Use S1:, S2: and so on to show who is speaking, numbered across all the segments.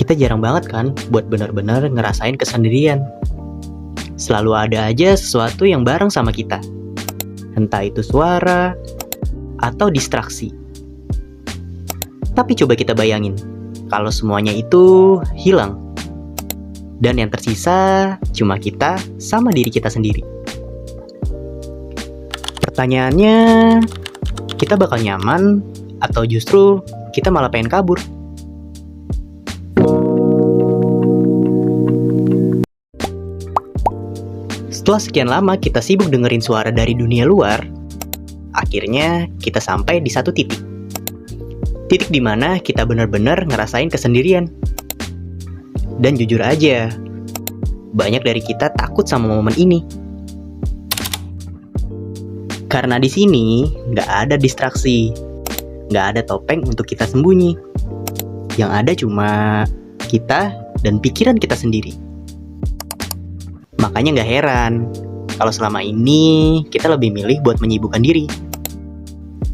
S1: Kita jarang banget kan buat benar-benar ngerasain kesendirian. Selalu ada aja sesuatu yang bareng sama kita. Entah itu suara atau distraksi. Tapi coba kita bayangin, kalau semuanya itu hilang. Dan yang tersisa cuma kita sama diri kita sendiri. Pertanyaannya, kita bakal nyaman atau justru kita malah pengen kabur? Setelah sekian lama kita sibuk dengerin suara dari dunia luar, akhirnya kita sampai di satu titik. Titik di mana kita benar-benar ngerasain kesendirian. Dan jujur aja, banyak dari kita takut sama momen ini. Karena di sini nggak ada distraksi, nggak ada topeng untuk kita sembunyi. Yang ada cuma kita dan pikiran kita sendiri. Makanya nggak heran kalau selama ini kita lebih milih buat menyibukkan diri,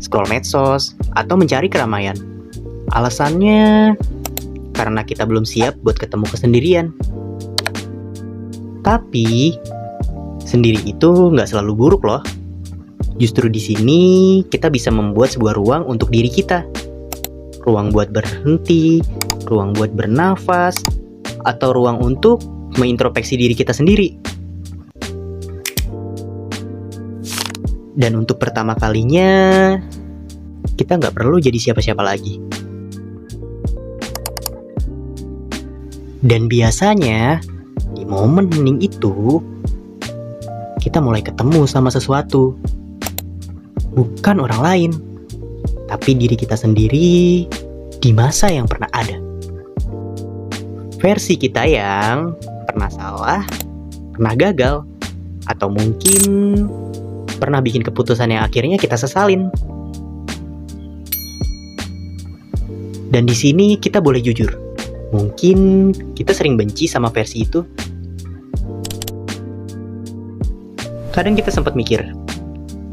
S1: scroll medsos, atau mencari keramaian. Alasannya karena kita belum siap buat ketemu kesendirian. Tapi sendiri itu nggak selalu buruk loh. Justru di sini kita bisa membuat sebuah ruang untuk diri kita. Ruang buat berhenti, ruang buat bernafas, atau ruang untuk mengintrospeksi diri kita sendiri. Dan untuk pertama kalinya, kita nggak perlu jadi siapa-siapa lagi. Dan biasanya, di momen hening itu, kita mulai ketemu sama sesuatu. Bukan orang lain, tapi diri kita sendiri di masa yang pernah ada. Versi kita yang pernah salah, pernah gagal, atau mungkin pernah bikin keputusan yang akhirnya kita sesalin. Dan di sini kita boleh jujur. Mungkin kita sering benci sama versi itu. Kadang kita sempat mikir,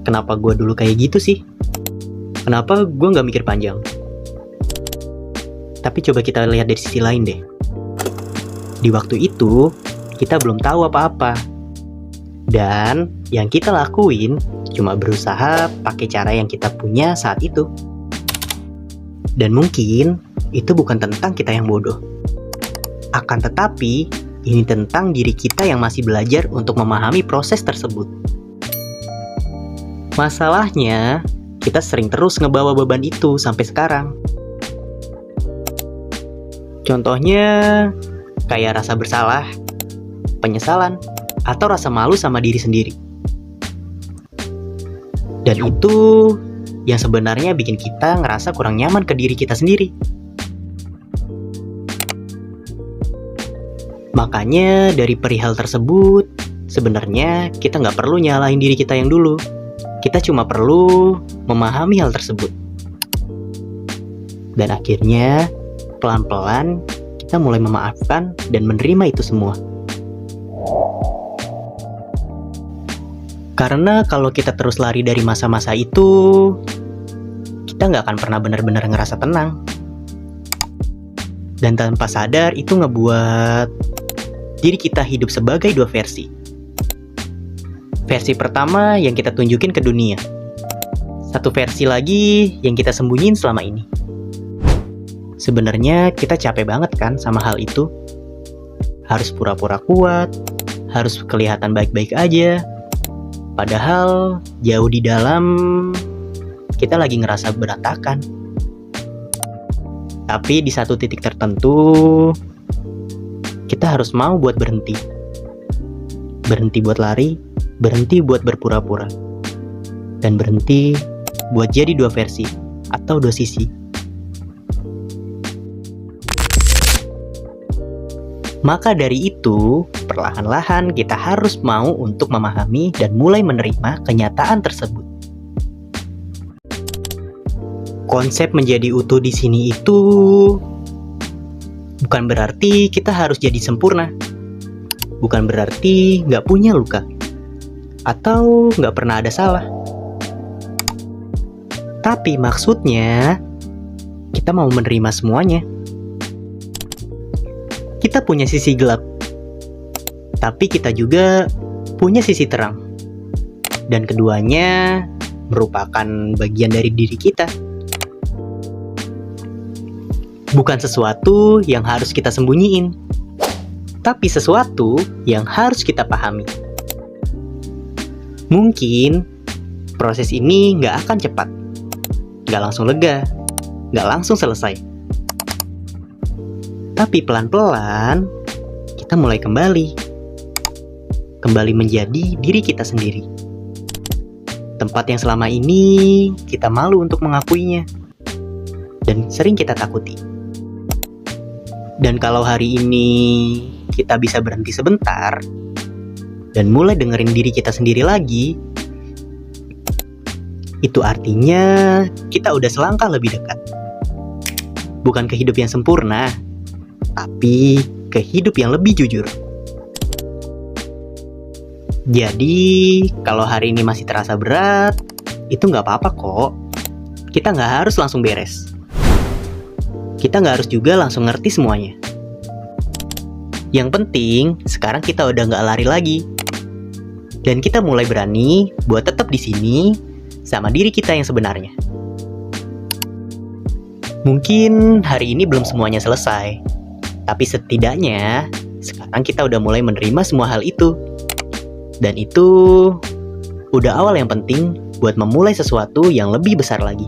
S1: kenapa gue dulu kayak gitu sih? Kenapa gue gak mikir panjang? Tapi coba kita lihat dari sisi lain deh. Di waktu itu, kita belum tahu apa-apa. Dan yang kita lakuin cuma berusaha pakai cara yang kita punya saat itu. Dan mungkin itu bukan tentang kita yang bodoh. Akan tetapi, ini tentang diri kita yang masih belajar untuk memahami proses tersebut. Masalahnya, kita sering terus ngebawa beban itu sampai sekarang. Contohnya, kayak rasa bersalah, penyesalan, atau rasa malu sama diri sendiri. Dan itu yang sebenarnya bikin kita ngerasa kurang nyaman ke diri kita sendiri. Makanya dari perihal tersebut, sebenarnya kita nggak perlu nyalahin diri kita yang dulu. Kita cuma perlu memahami hal tersebut. Dan akhirnya, pelan-pelan kita mulai memaafkan dan menerima itu semua. Karena kalau kita terus lari dari masa-masa itu, kita nggak akan pernah benar-benar ngerasa tenang. Dan tanpa sadar itu ngebuat diri kita hidup sebagai dua versi. Versi pertama yang kita tunjukin ke dunia. Satu versi lagi yang kita sembunyiin selama ini. Sebenarnya kita capek banget kan sama hal itu. Harus pura-pura kuat, harus kelihatan baik-baik aja. Padahal jauh di dalam kita lagi ngerasa berantakan. Tapi di satu titik tertentu kita harus mau buat berhenti. Berhenti buat lari, berhenti buat berpura-pura. Dan berhenti buat jadi dua versi atau dua sisi. Maka dari itu, perlahan-lahan kita harus mau untuk memahami dan mulai menerima kenyataan tersebut. Konsep menjadi utuh di sini itu bukan berarti kita harus jadi sempurna. Bukan berarti nggak punya luka. Atau nggak pernah ada salah. Tapi maksudnya, kita mau menerima semuanya. Kita punya sisi gelap, tapi kita juga punya sisi terang. Dan keduanya merupakan bagian dari diri kita. Bukan sesuatu yang harus kita sembunyiin, tapi sesuatu yang harus kita pahami. Mungkin proses ini nggak akan cepat, nggak langsung lega, nggak langsung selesai. Tapi pelan-pelan kita mulai kembali menjadi diri kita sendiri. Tempat yang selama ini kita malu untuk mengakuinya dan sering kita takuti. Dan kalau hari ini kita bisa berhenti sebentar dan mulai dengerin diri kita sendiri lagi, itu artinya kita udah selangkah lebih dekat. Bukan ke hidup yang sempurna, tapi ke hidup yang lebih jujur. Jadi, kalau hari ini masih terasa berat, itu nggak apa-apa kok. Kita nggak harus langsung beres. Kita nggak harus juga langsung ngerti semuanya. Yang penting, sekarang kita udah nggak lari lagi. Dan kita mulai berani buat tetap di sini sama diri kita yang sebenarnya. Mungkin hari ini belum semuanya selesai, tapi setidaknya sekarang kita udah mulai menerima semua hal itu. Dan itu udah awal yang penting buat memulai sesuatu yang lebih besar lagi.